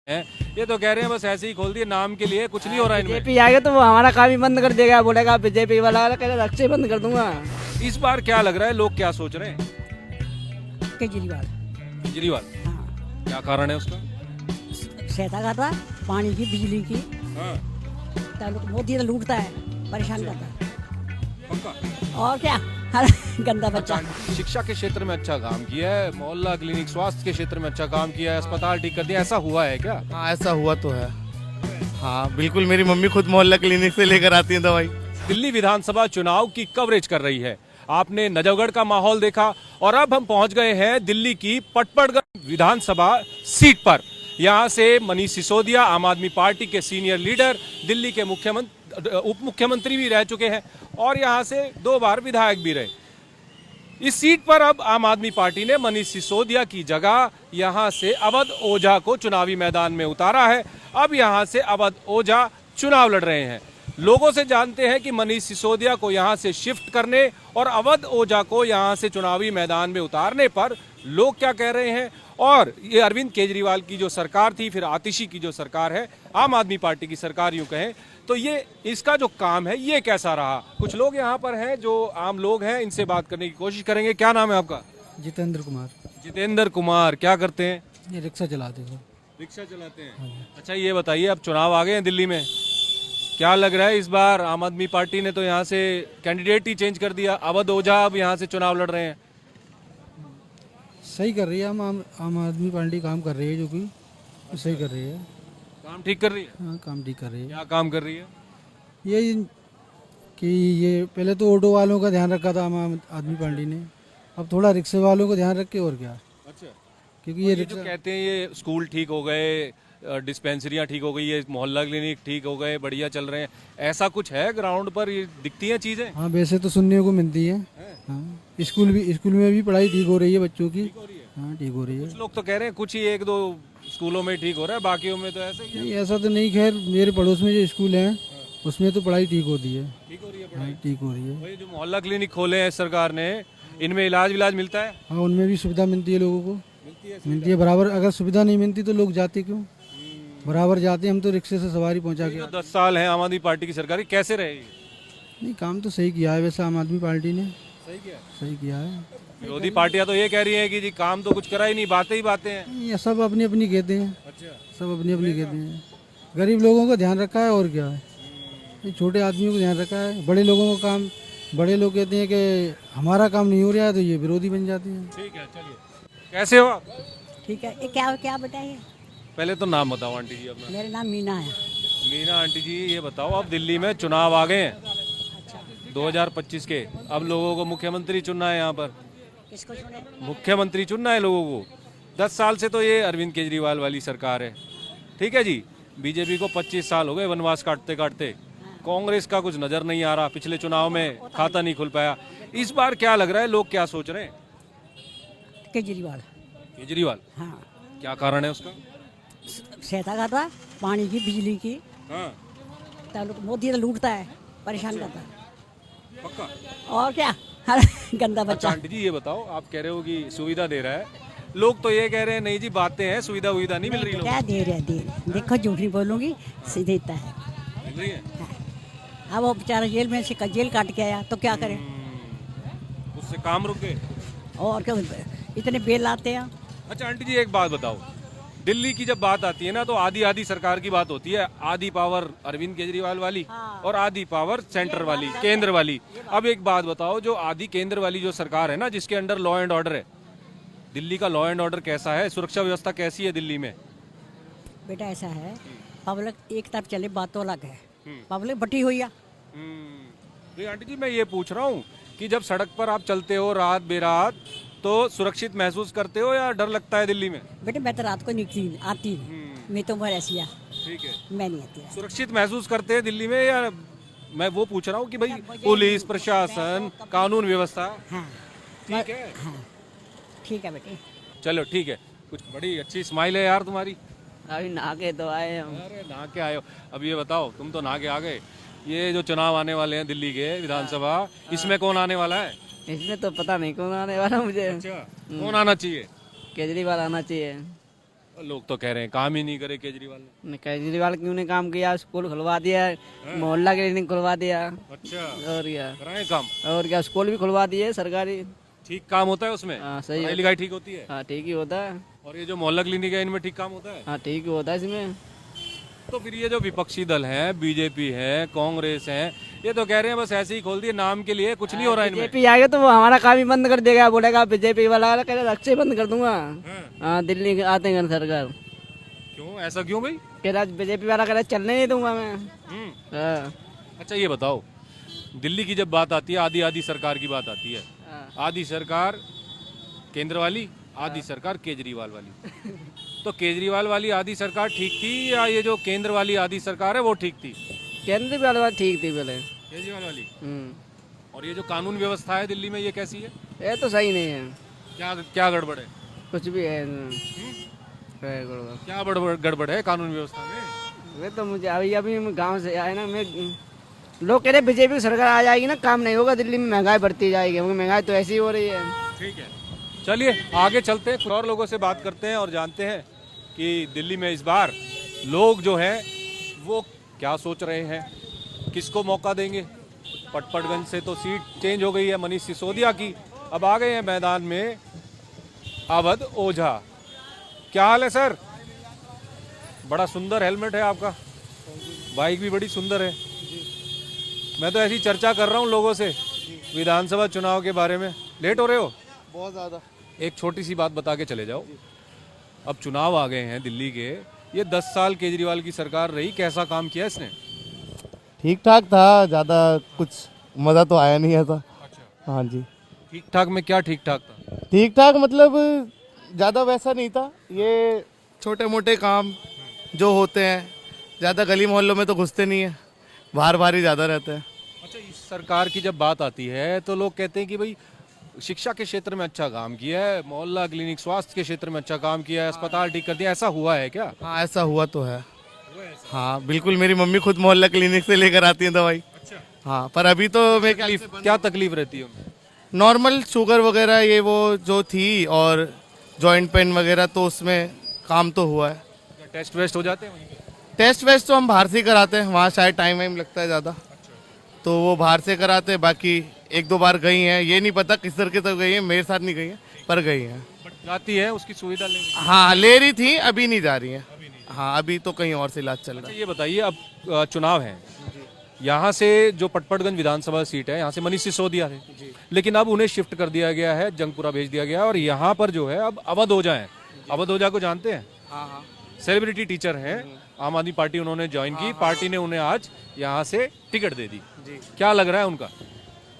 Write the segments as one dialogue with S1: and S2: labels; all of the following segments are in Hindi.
S1: हैं। ये तो कह रहे हैं बस ऐसे ही खोल दिए नाम के लिए, कुछ नहीं हो रहा है इनमें।
S2: बीजेपी आएगा तो वो हमारा काम ही बंद कर देगा, बोलेगा बीजेपी वाला कहेगा रक्षा बंद कर दूंगा।
S1: इस बार क्या लग रहा है, लोग क्या सोच रहे हैं?
S2: केजरीवाल।
S1: केजरीवाल,
S2: हाँ,
S1: क्या कारण है उसका?
S2: सहायता करता है, पानी की बिजली की।
S1: हाँ,
S2: मोदी तो लूटता है, परेशान करता है।
S1: पक्का।
S2: और क्या गंदा बच्चा।
S1: शिक्षा के क्षेत्र में अच्छा काम किया है, मोहल्ला क्लिनिक, स्वास्थ्य के क्षेत्र में अच्छा काम किया है, अस्पताल ठीक कर दिया, ऐसा हुआ है क्या?
S3: हाँ ऐसा हुआ तो है। हाँ बिल्कुल, मेरी मम्मी खुद मोहल्ला क्लिनिक से लेकर आती है दवाई।
S1: दिल्ली विधानसभा चुनाव की कवरेज कर रही है। आपने नजफगढ़ का माहौल देखा और अब हम पहुंच गए हैं दिल्ली की पटपड़गढ़ विधानसभा सीट पर। यहां से मनीष सिसोदिया, आम आदमी पार्टी के सीनियर लीडर, दिल्ली के उप मुख्यमंत्री भी रह चुके हैं और यहां से 2 बार विधायक भी रहे। इस सीट पर अब आम आदमी पार्टी ने मनीष सिसोदिया की जगह यहां से अवध ओझा को चुनावी मैदान में उतारा है। अब यहां से अवध ओझा चुनाव लड़ रहे हैं। लोगों से जानते हैं कि मनीष सिसोदिया को यहां से शिफ्ट करने और अवध ओझा को यहां से चुनावी मैदान में उतारने पर लोग क्या कह रहे हैं। और ये अरविंद केजरीवाल की जो सरकार थी, फिर आतिशी की जो सरकार है, आम आदमी पार्टी की सरकार यूं कहें तो ये इसका जो काम है ये कैसा रहा। कुछ लोग यहाँ पर हैं जो आम लोग हैं, इनसे बात करने की कोशिश करेंगे। क्या नाम है आपका?
S4: जितेंद्र कुमार।
S1: जितेंद्र कुमार, क्या करते हैं?
S4: ये रिक्शा चलाते हैं।
S1: रिक्शा चलाते हैं। अच्छा ये बताइए, अब चुनाव आ गए हैं दिल्ली में, क्या लग रहा है इस बार? आम आदमी पार्टी ने तो यहाँ से कैंडिडेट ही चेंज कर दिया, अवध ओझा अब यहाँ से चुनाव लड़ रहे हैं।
S4: सही कर रही है, आम आदमी पार्टी काम कर रही है, जो कि सही कर रही है।
S1: काम ठीक कर रही है?
S4: हाँ काम ठीक कर रही है।
S1: क्या काम कर रही है?
S4: ये कि ये पहले तो ऑटो वालों का ध्यान रखा था आम आदमी पार्टी ने, अब थोड़ा रिक्शे वालों को ध्यान रखे और क्या।
S1: अच्छा,
S4: क्योंकि ये
S1: जो
S4: रिक्शा
S1: कहते हैं ये स्कूल ठीक हो गए, डिस्पेंसरियां ठीक हो गई है, मोहल्ला क्लिनिक ठीक हो गए, बढ़िया चल रहे हैं, ऐसा कुछ है ग्राउंड पर? ये दिखती हैं चीजें?
S4: हाँ वैसे तो सुनने को मिलती है। हाँ स्कूल में भी पढ़ाई ठीक हो रही है बच्चों की। हाँ ठीक हो रही है।
S1: कुछ लोग तो कह रहे हैं कुछ ही 1-2 स्कूलों में ठीक हो रहा है, बाकियों में तो ऐसे ही है।
S4: नहीं ऐसा तो नहीं, खैर मेरे पड़ोस में जो स्कूल है उसमें तो पढ़ाई ठीक होती है।
S1: ठीक हो रही है
S4: हाँ
S1: पढ़ाई?
S4: ठीक हो रही है।
S1: वही जो मोहल्ला क्लिनिक खोले हैं सरकार ने, इनमें इलाज मिलता है?
S4: हाँ उनमें भी सुविधा मिलती है लोगों को,
S1: मिलती है।
S4: मिलती है बराबर। अगर सुविधा नहीं मिलती तो लोग जाते क्यों? बराबर जाते, हम तो रिक्शे से सवारी पहुंचा के।
S1: जो 10 साल है आम आदमी पार्टी की सरकार, कैसे रहेगी?
S4: नहीं काम तो सही किया है वैसे आम आदमी पार्टी ने,
S1: सही किया।
S4: सही किया है।
S1: विरोधी पार्टियां तो ये कह रही हैं कि जी काम तो कुछ करा ही नहीं, बातें ही बातें हैं।
S4: ये सब अपनी अपनी कहते हैं,
S1: अच्छा,
S4: सब अपनी अपनी कहते हैं। गरीब लोगों का ध्यान रखा है और क्या है, ये छोटे आदमियों को ध्यान रखा है। बड़े लोगों का काम, बड़े लोग कहते हैं कि हमारा काम नहीं हो रहा है तो ये विरोधी बन जाते हैं।
S1: ठीक है, चलिए। कैसे हो आप?
S2: ठीक है, ये क्या क्या बताइए?
S1: पहले तो नाम बताओ आंटी जी अपना।
S2: मेरा नाम मीना है।
S1: मीना आंटी जी, ये बताओ, अब दिल्ली में चुनाव आ गए हैं 2025 के, अब लोगों को मुख्यमंत्री चुनना है। यहाँ पर
S2: किसको चुने?
S1: मुख्यमंत्री चुनना है लोगों को। 10 साल से तो ये अरविंद केजरीवाल वाली सरकार है, ठीक है जी। बीजेपी को 25 साल हो गए वनवास काटते काटते, कांग्रेस का कुछ नजर नहीं आ रहा, पिछले चुनाव में खाता नहीं खुल पाया। इस बार क्या लग रहा है, लोग क्या सोच रहे हैं?
S2: केजरीवाल।
S1: केजरीवाल,
S2: हाँ,
S1: क्या कारण है उसका?
S2: सहायता करता है, पानी की बिजली की।
S1: हाँ,
S2: मोदी तो लूटता है, परेशान करता है।
S1: पक्का।
S2: और क्या गंदा
S1: अच्छा
S2: बच्चा।
S1: आंटी जी ये बताओ, आप कह रहे हो कि सुविधा दे रहा है, लोग तो ये कह रहे हैं नहीं जी बातें हैं, सुविधा उविधा नहीं मिल रही लोगों
S2: क्या दे रहे देखो, झूठ नहीं बोलूंगी, सीधे इतना है।
S1: को। मिल रही है?
S2: अब वो बेचारा जेल में से जेल काट के आया तो क्या करे।
S1: उससे काम रुक गए।
S2: और क्या, इतने बेल आते हैं।
S1: अच्छा आंटी जी एक बात बताओ, दिल्ली की जब बात आती है ना तो आधी आधी सरकार की बात होती है, आधी पावर अरविंद केजरीवाल वाली और आधी पावर सेंटर वाली, केंद्र वाली। अब एक बात बताओ, जो आधी केंद्र वाली जो सरकार है ना, जिसके अंडर लॉ एंड ऑर्डर है, दिल्ली का लॉ एंड ऑर्डर कैसा है, सुरक्षा व्यवस्था कैसी है दिल्ली में?
S2: बेटा ऐसा है, पब्लिक एक तरफ चले बात तो अलग है, पब्लिक बटी हुई है।
S1: तो आंटी जी मैं ये पूछ रहा हूँ कि जब सड़क पर आप चलते हो रात बेरात तो सुरक्षित महसूस करते हो या डर लगता है दिल्ली में?
S2: बेटे मैं तो रात को निकली आती नहीं, मैं तो उम्र ऐसी है,
S1: ठीक है।
S2: मैं नहीं आती।
S1: सुरक्षित महसूस करते हैं दिल्ली में, या मैं वो पूछ रहा हूँ कि भाई पुलिस प्रशासन कानून व्यवस्था
S2: हाँ
S1: ठीक है?
S2: हाँ ठीक है बेटे।
S1: चलो ठीक है। कुछ बड़ी अच्छी स्माइल है यार तुम्हारी।
S2: अभी नहा के तो आए हम।
S1: अरे नहा के आए हो? अब ये बताओ, तुम तो नहा के आ गए, ये जो चुनाव आने वाले हैं दिल्ली के विधानसभा, इसमें कौन आने वाला है?
S2: इसमें तो पता नहीं कौन आने वाला मुझे।
S1: अच्छा, कौन आना चाहिए?
S2: केजरीवाल आना चाहिए।
S1: लोग तो कह रहे हैं काम ही नहीं करे केजरीवाल ने।
S5: केजरीवाल क्यों ने काम किया, स्कूल खुलवा दिया, मोहल्ला क्लिनिक खुलवा दिया,
S1: अच्छा,
S5: और क्या
S1: कराए काम।
S5: और क्या, स्कूल भी खुलवा दिए सरकारी।
S1: ठीक काम होता है उसमें?
S5: हाँ सही
S1: पढ़ाई
S5: है।
S1: लिखाई ठीक होती है?
S5: हाँ ठीक ही होता है।
S1: और ये जो मोहल्ला क्लिनिक है इनमें ठीक काम होता है?
S5: हाँ ठीक ही होता है इसमें।
S1: तो फिर ये जो विपक्षी दल हैं, बीजेपी है, कांग्रेस है, ये तो कह रहे हैं बस ऐसे ही खोल दिए नाम के लिए, कुछ नहीं हो रहा इनमें।
S5: बीजेपी आएगा तो वो हमारा काम ही बंद कर देगा, बोलेगा बीजेपी वाला रक्षे बंद कर दूंगा। हाँ दिल्ली आते हैं सरकार।
S1: क्यों, ऐसा क्यों भाई?
S5: कह रहा बीजेपी वाला कह रहा चलने नहीं दूंगा मैं। हाँ।
S1: अच्छा ये बताओ, दिल्ली की जब बात आती है, आधी आधी सरकार की बात आती है, आधी सरकार केंद्र वाली, आधी सरकार केजरीवाल वाली। तो केजरीवाल वाली आधी सरकार ठीक थी या ये जो केंद्र वाली आधी सरकार है वो ठीक थी?
S5: केंद्र वाली बात ठीक थी पहले।
S1: केजरीवाल वाली। और ये जो कानून व्यवस्था है दिल्ली में ये कैसी है?
S5: ये तो सही नहीं है।
S1: क्या क्या गड़बड़ है?
S5: कुछ भी है गड़बड़।
S1: क्या गड़बड़ है कानून व्यवस्था में?
S5: वे तो मुझे अभी अभी गांव से आए ना, मैं लोग कह रहे बीजेपी की सरकार आ जाएगी ना काम नहीं होगा, दिल्ली में महंगाई बढ़ती जाएगी, क्योंकि महंगाई तो ऐसी हो रही है।
S1: ठीक है, चलिए आगे चलते हैं, कुछ और लोगों से बात करते हैं और जानते हैं कि दिल्ली में इस बार लोग जो हैं वो क्या सोच रहे हैं, किसको मौका देंगे। पटपड़गंज से तो सीट चेंज हो गई है मनीष सिसोदिया की, अब आ गए हैं मैदान में अवध ओझा। क्या हाल है सर? बड़ा सुंदर हेलमेट है आपका, बाइक भी बड़ी सुंदर है। मैं तो ऐसी चर्चा कर रहा हूँ लोगों से विधानसभा चुनाव के बारे में। लेट हो रहे हो?
S3: बहुत ज़्यादा।
S1: एक छोटी सी बात बता के चले जाओ। अब चुनाव आ गए हैं दिल्ली के, ये 10 साल केजरीवाल की सरकार रही, कैसा काम किया इसने?
S3: ठीक ठाक था, ज़्यादा कुछ मज़ा तो आया नहीं ऐसा।
S1: अच्छा,
S3: हाँ जी।
S1: ठीक ठाक में क्या ठीक ठाक था?
S3: ठीक ठाक मतलब ज़्यादा वैसा नहीं था, ये छोटे मोटे काम जो होते हैं, ज़्यादा गली मोहल्लों में तो घुसते नहीं है, बाहर बाहर ही ज़्यादा रहते हैं।
S1: अच्छा, इस सरकार की जब बात आती है तो लोग कहते हैं कि भाई शिक्षा के क्षेत्र में अच्छा काम किया है, मोहल्ला क्लिनिक, स्वास्थ्य के क्षेत्र में अच्छा काम किया है, अस्पताल ठीक कर दिया, ऐसा हुआ है क्या?
S3: हाँ ऐसा हुआ तो है। हाँ बिल्कुल, मेरी मम्मी खुद मोहल्ला क्लिनिक से लेकर आती है दवाई।
S1: अच्छा,
S3: हाँ पर अभी तो मेरे
S1: तकलीफ क्या तकलीफ रहती है उन्हें?
S3: नॉर्मल शुगर वगैरह ये वो जो थी, और जॉइंट पेन वगैरह, तो उसमें काम तो हुआ है।
S1: क्या टेस्ट वेस्ट हो जाते हैं वहीं पे?
S3: टेस्ट वेस्ट तो हम बाहर से ही कराते हैं, वहाँ शायद टाइम वाइम लगता है ज़्यादा, तो वो बाहर से कराते हैं। बाकी एक दो बार गई हैं, ये नहीं पता किस तरीके से गई हैं, मेरे साथ नहीं गई हैं पर गई हैं।
S1: बट जाती है उसकी सुविधा ले।
S3: हाँ ले रही थी, अभी नहीं जा रही हैं। हाँ अभी तो कहीं और से इलाज चल रहा
S1: अच्छा ये बताइए, अब चुनाव है, यहाँ से जो पटपड़गंज विधानसभा सीट है यहाँ से मनीष सिसोदिया थे, लेकिन अब उन्हें शिफ्ट कर दिया गया है, जंगपुरा भेज दिया गया है, और यहाँ पर जो है अब अवध ओझा है। अवध ओझा को जानते हैं?
S3: हाँ।
S1: सेलिब्रिटी टीचर हैं, आम आदमी पार्टी उन्होंने ज्वाइन की, पार्टी ने उन्हें आज यहाँ से टिकट दे दी। क्या लग रहा है उनका?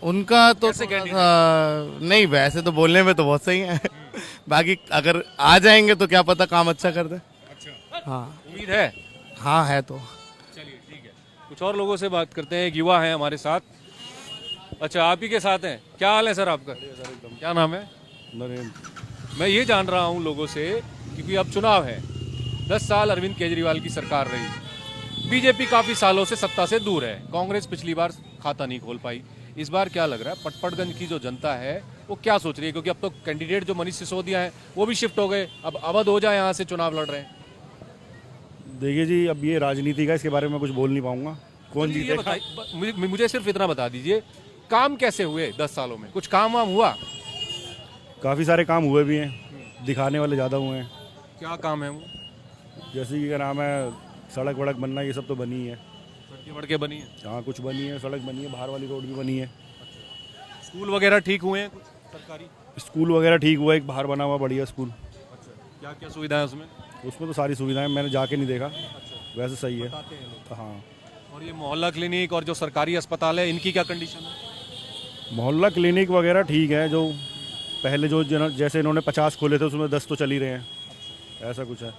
S3: उनका तो नहीं, वैसे तो बोलने में तो बहुत सही है बाकी अगर आ जाएंगे तो क्या पता काम अच्छा कर दे।
S1: अच्छा,
S3: हाँ
S1: उम्मीद है?
S3: हाँ है तो।
S1: चलिए ठीक है, कुछ और लोगों से बात करते हैं। एक युवा है हमारे साथ। अच्छा, आप ही के साथ हैं? क्या हाल है सर आपका? क्या नाम है?
S3: नरेंद्र।
S1: मैं ये जान रहा हूँ लोगों से, क्योंकि अब चुनाव है, 10 साल अरविंद केजरीवाल की सरकार रही, बीजेपी काफी सालों से सत्ता से दूर है, कांग्रेस पिछली बार खाता नहीं खोल पाई, इस बार क्या लग रहा है पटपड़गंज की जो जनता है वो क्या सोच रही है? क्योंकि अब तो कैंडिडेट जो मनीष सिसोदिया है वो भी शिफ्ट हो गए, अब अवध ओझा यहाँ से चुनाव लड़ रहे हैं।
S6: देखिए जी, अब ये राजनीति का, इसके बारे में कुछ बोल नहीं पाऊंगा, कौन
S1: ये
S6: जीतेगा।
S1: बताइए, मुझे सिर्फ इतना बता दीजिए, काम कैसे हुए 10 सालों में? कुछ काम वाम हुआ?
S6: काफ़ी सारे काम हुए भी हैं, दिखाने वाले ज़्यादा हुए हैं।
S1: क्या काम है वो?
S6: जैसे कि क्या नाम है, सड़क वड़क बनना, ये सब तो बनी है।
S1: सड़कें वड़कें बनी है?
S6: हाँ कुछ बनी है, सड़क बनी है, बाहर वाली रोड भी बनी है।
S1: स्कूल वगैरह ठीक हुए हैं कुछ सरकारी?
S6: स्कूल वगैरह ठीक हुआ, एक बाहर बना हुआ बढ़िया स्कूल।
S1: अच्छा, क्या क्या सुविधाएं उसमें?
S6: उसमें तो सारी सुविधाएं, मैंने जाके नहीं देखा। वैसे सही है। हाँ।
S1: और ये मोहल्ला क्लिनिक और जो सरकारी अस्पताल है इनकी क्या कंडीशन है?
S6: मोहल्ला क्लिनिक वगैरह ठीक है, जो पहले जो जैसे इन्होंने 50 खोले थे उसमें 10 तो चल ही रहे हैं, ऐसा कुछ है।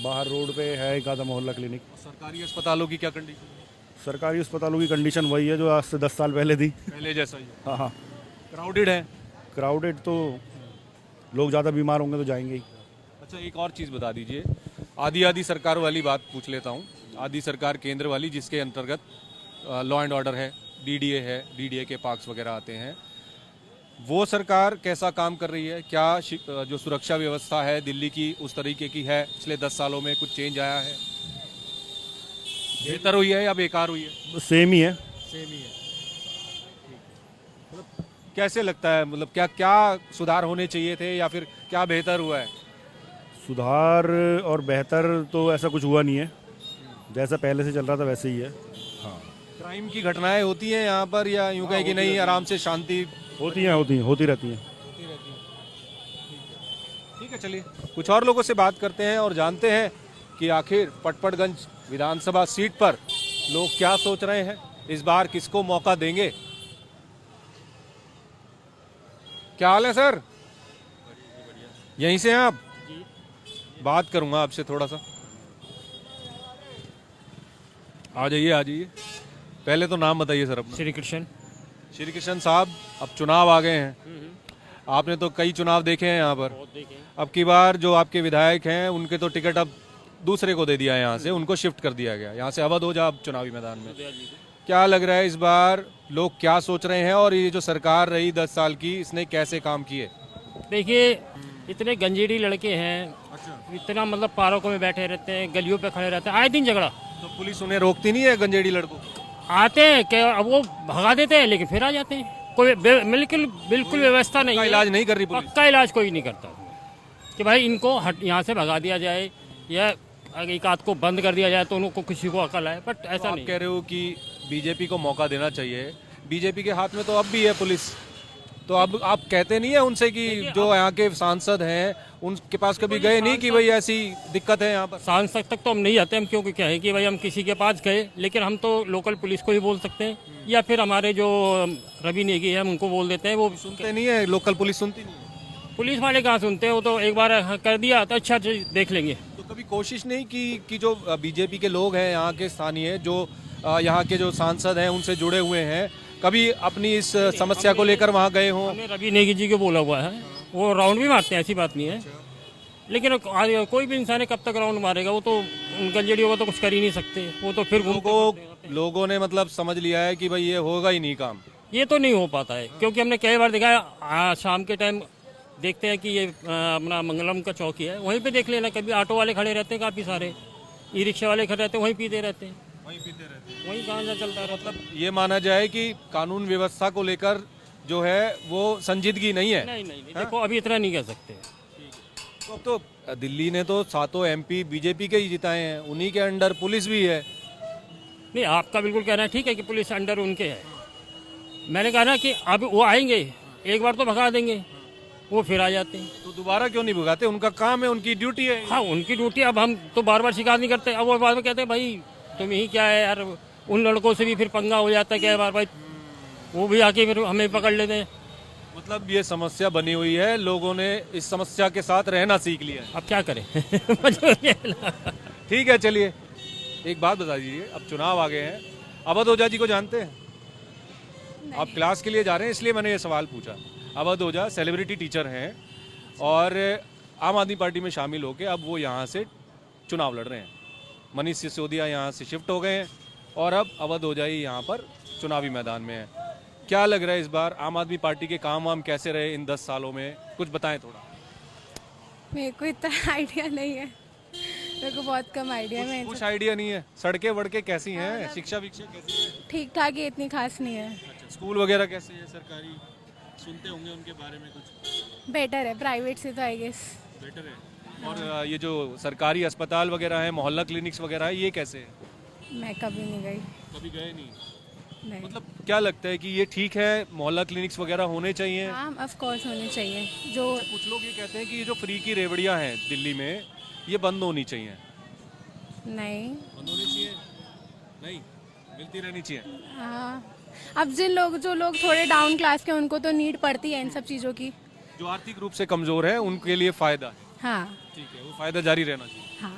S6: बाहर रोड पे है एक आधा मोहल्ला क्लिनिक।
S1: सरकारी अस्पतालों की क्या कंडीशन है?
S6: सरकारी अस्पतालों की कंडीशन वही है जो आज से 10 साल पहले थी।
S1: पहले जैसा ही?
S6: हाँ हाँ।
S1: क्राउडेड है?
S6: क्राउडेड तो, लोग ज़्यादा बीमार होंगे तो जाएंगे ही।
S1: अच्छा, एक और चीज़ बता दीजिए, आधी आधी सरकार वाली बात पूछ लेता हूँ। आधी सरकार केंद्र वाली, जिसके अंतर्गत लॉ एंड ऑर्डर है, डीडीए है, डीडीए के पार्क्स वगैरह आते हैं, वो सरकार कैसा काम कर रही है? क्या जो सुरक्षा व्यवस्था है दिल्ली की उस तरीके की है? पिछले 10 सालों में कुछ चेंज आया है? बेहतर हुई है या बेकार हुई है?
S6: सेम ही है।
S1: सेम ही है। कैसे लगता है, मतलब क्या क्या सुधार होने चाहिए थे या फिर क्या बेहतर हुआ है?
S6: सुधार और बेहतर तो ऐसा कुछ हुआ नहीं है, जैसा पहले से चल रहा था वैसे ही है।
S1: क्राइम की घटनाएं होती हैं यहाँ पर, या यूं कहें कि नहीं आराम से शांति
S6: होती रहती हैं।
S1: ठीक है, चलिए कुछ और लोगों से बात करते हैं और जानते हैं कि आखिर पटपड़गंज विधानसभा सीट पर लोग क्या सोच रहे हैं, इस बार किसको मौका देंगे। क्या हाल है सर? यहीं से हैं आप? बात करूंगा आपसे थोड़ा सा। आ जाइए। पहले तो नाम बताइए सर अपना।
S7: श्री कृष्ण।
S1: श्री कृष्ण साहब, अब चुनाव आ गए हैं, आपने तो कई चुनाव देखे हैं यहाँ पर। अब की बार जो आपके विधायक हैं उनके तो टिकट अब दूसरे को दे दिया है, यहाँ से उनको शिफ्ट कर दिया गया, यहाँ से अवध ओझा अब चुनावी मैदान में। क्या लग रहा है इस बार लोग क्या सोच रहे हैं, और ये जो सरकार रही 10 साल की, इसने कैसे काम किए?
S7: देखिए, इतने गंजेड़ी लड़के हैं, इतना मतलब पार्कों में बैठे रहते हैं, गलियों पे खड़े रहते हैं, आए दिन झगड़ा।
S1: तो पुलिस उन्हें रोकती नहीं है गंजेड़ी लड़कों?
S7: आते हैं क्या, अब वो भगा देते हैं लेकिन फिर आ जाते हैं। कोई बिल्कुल व्यवस्था नहीं है।
S1: इलाज नहीं कर रही पुलिस?
S7: पक्का इलाज कोई नहीं करता कि भाई इनको यहाँ से भगा दिया जाए या एक आध को बंद कर दिया जाए तो उनको किसी को अकल आए, बट ऐसा
S1: आप
S7: नहीं।
S1: कह रहे हो कि बीजेपी को मौका देना चाहिए, बीजेपी के हाथ में तो अब भी है पुलिस, तो अब आप कहते नहीं है उनसे कि जो यहाँ के सांसद हैं उनके पास कभी गए नहीं कि भाई ऐसी दिक्कत है यहाँ पर?
S7: सांसद तक तो हम नहीं जाते हम, क्योंकि क्या है कि भाई हम किसी के पास गए, लेकिन हम तो लोकल पुलिस को ही बोल सकते हैं, या फिर हमारे जो रवि नेगी है हम उनको बोल देते हैं। वो
S1: सुनते नहीं है, लोकल पुलिस सुनती नहीं है?
S7: पुलिस वाले कहाँ सुनते हैं, वो तो एक बार कर दिया तो अच्छा देख लेंगे।
S1: तो कभी कोशिश नहीं की जो बीजेपी के लोग हैं यहाँ के स्थानीय, जो यहाँ के जो सांसद हैं उनसे जुड़े हुए हैं, कभी अपनी इस समस्या को लेकर वहाँ गए हों?
S7: हमने रवि नेगी जी को बोला हुआ है, वो राउंड भी मारते हैं, ऐसी बात नहीं है, लेकिन कोई भी इंसान कब तक राउंड मारेगा, वो तो गंजेड़ियों का तो कुछ कर ही नहीं सकते, वो तो फिर
S1: लोगों ने मतलब समझ लिया है कि भाई ये होगा ही नहीं काम।
S7: ये तो नहीं हो पाता है, क्योंकि हमने कई बार देखा है, शाम के टाइम देखते हैं कि ये अपना मंगलम का चौकी है, वहीं पे देख लेना, कभी ऑटो वाले खड़े रहते हैं, काफ़ी सारे ई रिक्शा वाले खड़े रहते हैं, वहीं पीते रहते हैं, वहीं गांजा चलता है। मतलब
S1: ये माना जाए कि कानून व्यवस्था को लेकर जो है वो संजीदगी नहीं है?
S7: नहीं, देखो अभी इतना नहीं कह सकते।
S1: तो अब तो दिल्ली ने तो 7 MP बीजेपी के ही जिताए हैं, उन्हीं के अंडर पुलिस भी है।
S7: नहीं, आपका बिल्कुल कहना है ठीक है कि पुलिस अंडर उनके है, मैंने कहा ना कि अब वो आएंगे, एक बार तो भगा देंगे, वो फिर आ जाते हैं।
S1: तो दोबारा क्यों नहीं भगाते? उनका काम है, उनकी ड्यूटी है।
S7: हाँ, उनकी ड्यूटी। अब हम तो बार बार शिकायत नहीं करते, अब वो बार बार कहते हैं भाई तुम यही क्या है यार, उन लड़कों से भी फिर पंगा हो जाता है क्या बार भाई, वो भी आके फिर हमें पकड़ लेते हैं।
S1: मतलब ये समस्या बनी हुई है, लोगों ने इस समस्या के साथ रहना सीख लिया है।
S7: अब क्या करें?
S1: ठीक है, चलिए एक बात बता दीजिए, अब चुनाव आ गए हैं, अवध ओझा जी को जानते हैं? आप क्लास के लिए जा रहे हैं इसलिए मैंने ये सवाल पूछा। अवध ओझा सेलिब्रिटी टीचर हैं और आम आदमी पार्टी में शामिल होकर अब वो यहाँ से चुनाव लड़ रहे हैं। मनीष सिसोदिया यहाँ से शिफ्ट हो गए हैं और अब अवध ओझा ही यहाँ पर चुनावी मैदान में है। क्या लग रहा है इस बार आम आदमी पार्टी के काम वाम कैसे रहे इन 10 सालों में, कुछ बताएं थोड़ा।
S8: मेरे को इतना आइडिया नहीं है, मेरे को बहुत कम आइडिया है।
S1: कुछ आइडिया नहीं है? सड़कें वड़के कैसी हैं, शिक्षा विक्षा कैसी है?
S8: ठीक ठाक ही, इतनी खास नहीं है।
S1: अच्छा, स्कूल वगैरह कैसे है सरकारी? सुनते होंगे उनके बारे में कुछ?
S8: बेटर है प्राइवेट से तो, आई गेस
S1: बेटर है। और ये जो सरकारी अस्पताल वगैरह है, मोहल्ला क्लिनिक्स वगैरह है, ये कैसे है?
S8: मैं कभी नहीं गई।
S1: कभी गए नहीं?
S8: नहीं।
S1: मतलब क्या लगता है कि ये ठीक है, मोहल्ला क्लिनिक्स वगैरह होने चाहिए?
S8: हाँ, ऑफ कोर्स होने चाहिए। जो
S1: कुछ लोग ये कहते हैं कि ये जो फ्री की रेवड़ियां हैं दिल्ली में, ये बंद होनी चाहिए।
S8: नहीं,
S1: बंद होनी चाहिए? नहीं, मिलती रहनी चाहिए।
S8: हाँ, अब जो लोग थोड़े डाउन क्लास के, उनको तो नीड पड़ती है इन सब चीज़ों की।
S1: जो आर्थिक रूप से कमजोर है उनके लिए फायदा है।
S8: हाँ
S1: ठीक है, वो फायदा जारी रहना चाहिए।
S8: हाँ।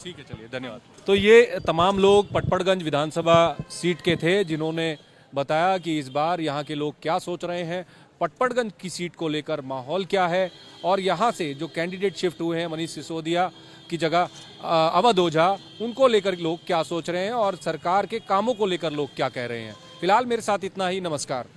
S1: ठीक है, चलिए धन्यवाद। तो ये तमाम लोग पटपड़गंज विधानसभा सीट के थे जिन्होंने बताया कि इस बार यहाँ के लोग क्या सोच रहे हैं, पटपड़गंज की सीट को लेकर माहौल क्या है, और यहाँ से जो कैंडिडेट शिफ्ट हुए हैं मनीष सिसोदिया की जगह अवध ओझा, उनको लेकर लोग क्या सोच रहे हैं और सरकार के कामों को लेकर लोग क्या कह रहे हैं। फिलहाल मेरे साथ इतना ही, नमस्कार।